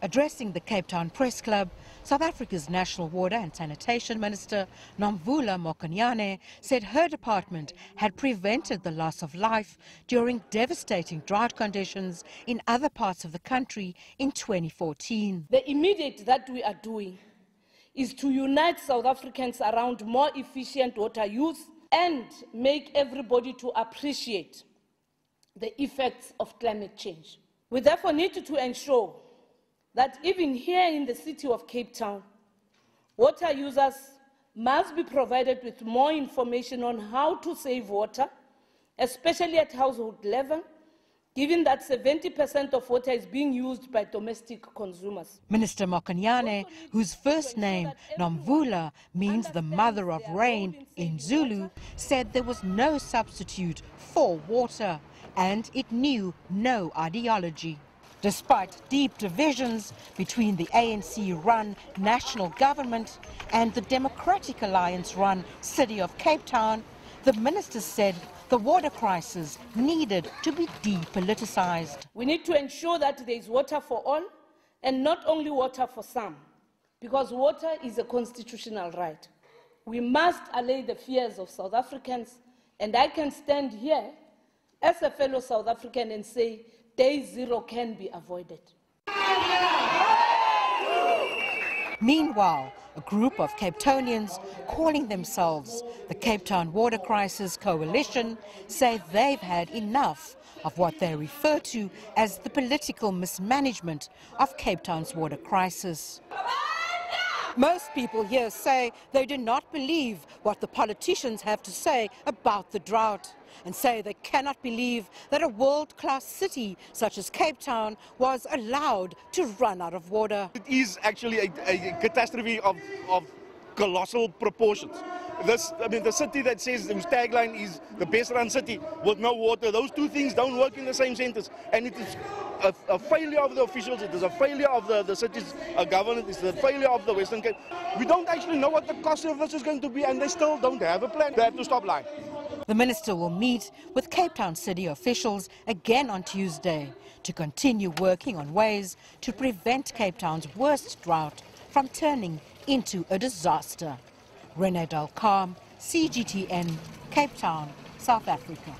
Addressing the Cape Town Press Club, South Africa's National Water and Sanitation Minister Nomvula Mokonyane said her department had prevented the loss of life during devastating drought conditions in other parts of the country in 2014. The immediate that we are doing is to unite South Africans around more efficient water use and make everybody to appreciate the effects of climate change. We therefore need to ensure that even here in the city of Cape Town, water users must be provided with more information on how to save water, especially at household level, given that 70% of water is being used by domestic consumers. Minister Mokonyane, whose first name, Nomvula, means the mother of rain in Zulu, said there was no substitute for water and it knew no ideology. Despite deep divisions between the ANC-run national government and the Democratic Alliance-run City of Cape Town, the minister said the water crisis needed to be depoliticized. We need to ensure that there is water for all and not only water for some, because water is a constitutional right. We must allay the fears of South Africans, and I can stand here as a fellow South African and say day zero can be avoided. Meanwhile, a group of Cape Townians calling themselves the Cape Town Water Crisis Coalition say they've had enough of what they refer to as the political mismanagement of Cape Town's water crisis. Most people here say they do not believe what the politicians have to say about the drought and say they cannot believe that a world-class city such as Cape Town was allowed to run out of water. It is actually a catastrophe of colossal proportions. The city that says whose tagline is the best run city with no water, those two things don't work in the same sentence. And it is a failure of the officials, it is a failure of the city's government, it's a failure of the Western Cape. We don't actually know what the cost of this is going to be and they still don't have a plan. They have to stop lying. The minister will meet with Cape Town city officials again on Tuesday to continue working on ways to prevent Cape Town's worst drought from turning into a disaster. Renee, Carme, CGTN, Cape Town, South Africa.